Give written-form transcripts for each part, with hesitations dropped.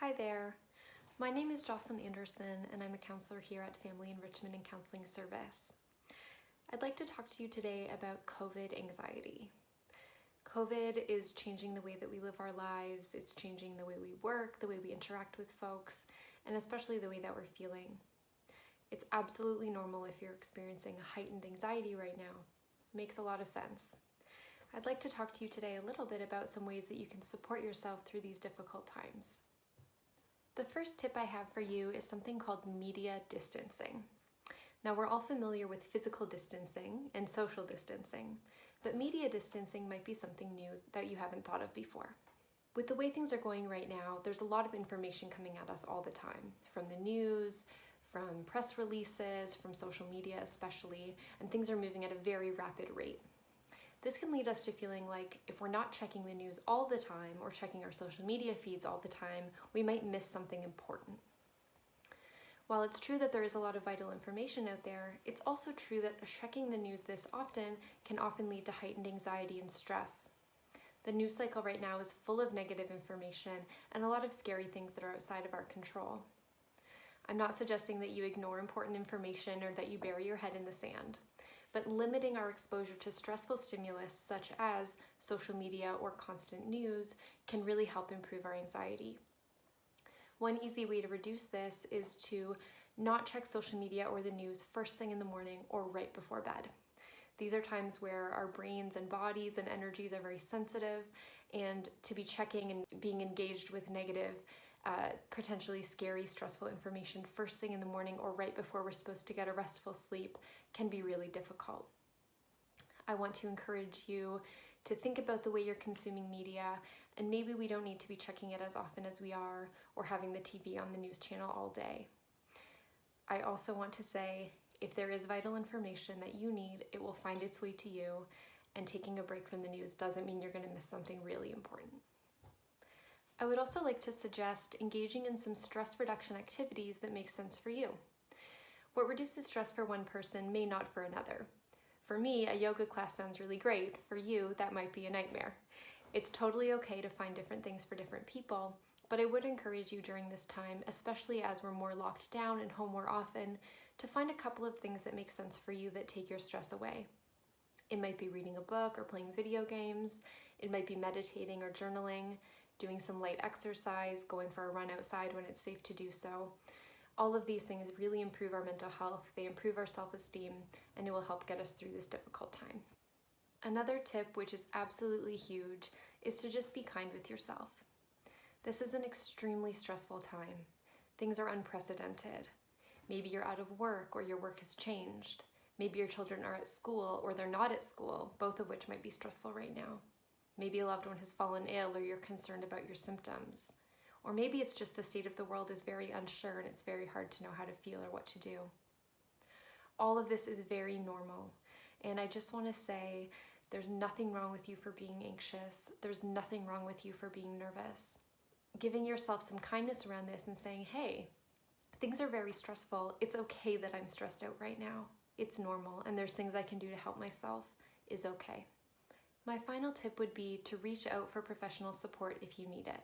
Hi there. My name is Jocelyn Anderson and I'm a counselor here at Family Enrichment and Counseling Service. I'd like to talk to you today about COVID anxiety. COVID is changing the way that we live our lives, it's changing the way we work, the way we interact with folks, and especially the way that we're feeling. It's absolutely normal if you're experiencing a heightened anxiety right now. Makes a lot of sense. I'd like to talk to you today a little bit about some ways that you can support yourself through these difficult times. The first tip I have for you is something called media distancing. Now, we're all familiar with physical distancing and social distancing, but media distancing might be something new that you haven't thought of before. With the way things are going right now, there's a lot of information coming at us all the time, from the news, from press releases, from social media especially, and things are moving at a very rapid rate. This can lead us to feeling like if we're not checking the news all the time or checking our social media feeds all the time, we might miss something important. While it's true that there is a lot of vital information out there, it's also true that checking the news this often can often lead to heightened anxiety and stress. The news cycle right now is full of negative information and a lot of scary things that are outside of our control. I'm not suggesting that you ignore important information or that you bury your head in the sand, but limiting our exposure to stressful stimulus such as social media or constant news can really help improve our anxiety. One easy way to reduce this is to not check social media or the news first thing in the morning or right before bed. These are times where our brains and bodies and energies are very sensitive, and to be checking and being engaged with negative, potentially scary, stressful information first thing in the morning or right before we're supposed to get a restful sleep can be really difficult. I want to encourage you to think about the way you're consuming media, and maybe we don't need to be checking it as often as we are or having the TV on the news channel all day. I also want to say, if there is vital information that you need, it will find its way to you, and taking a break from the news doesn't mean you're going to miss something really important. I would also like to suggest engaging in some stress reduction activities that make sense for you. What reduces stress for one person may not for another. For me, a yoga class sounds really great. For you, that might be a nightmare. It's totally okay to find different things for different people, but I would encourage you during this time, especially as we're more locked down and home more often, to find a couple of things that make sense for you that take your stress away. It might be reading a book or playing video games. It might be meditating or journaling, doing some light exercise, going for a run outside when it's safe to do so. All of these things really improve our mental health, they improve our self-esteem, and it will help get us through this difficult time. Another tip, which is absolutely huge, is to just be kind with yourself. This is an extremely stressful time. Things are unprecedented. Maybe you're out of work or your work has changed. Maybe your children are at school or they're not at school, both of which might be stressful right now. Maybe a loved one has fallen ill or you're concerned about your symptoms. Or maybe it's just the state of the world is very unsure and it's very hard to know how to feel or what to do. All of this is very normal, and I just want to say there's nothing wrong with you for being anxious. There's nothing wrong with you for being nervous. Giving yourself some kindness around this and saying, hey, things are very stressful. It's okay that I'm stressed out right now. It's normal, and there's things I can do to help myself is okay. My final tip would be to reach out for professional support if you need it.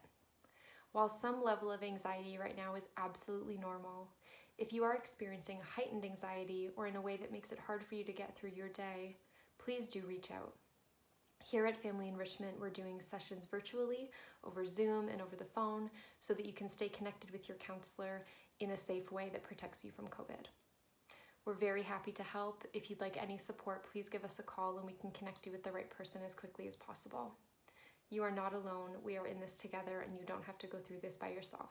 While some level of anxiety right now is absolutely normal, if you are experiencing a heightened anxiety or in a way that makes it hard for you to get through your day, please do reach out. Here at Family Enrichment, we're doing sessions virtually over Zoom and over the phone so that you can stay connected with your counselor in a safe way that protects you from COVID. We're very happy to help. If you'd like any support, please give us a call and we can connect you with the right person as quickly as possible. You are not alone. We are in this together and you don't have to go through this by yourself.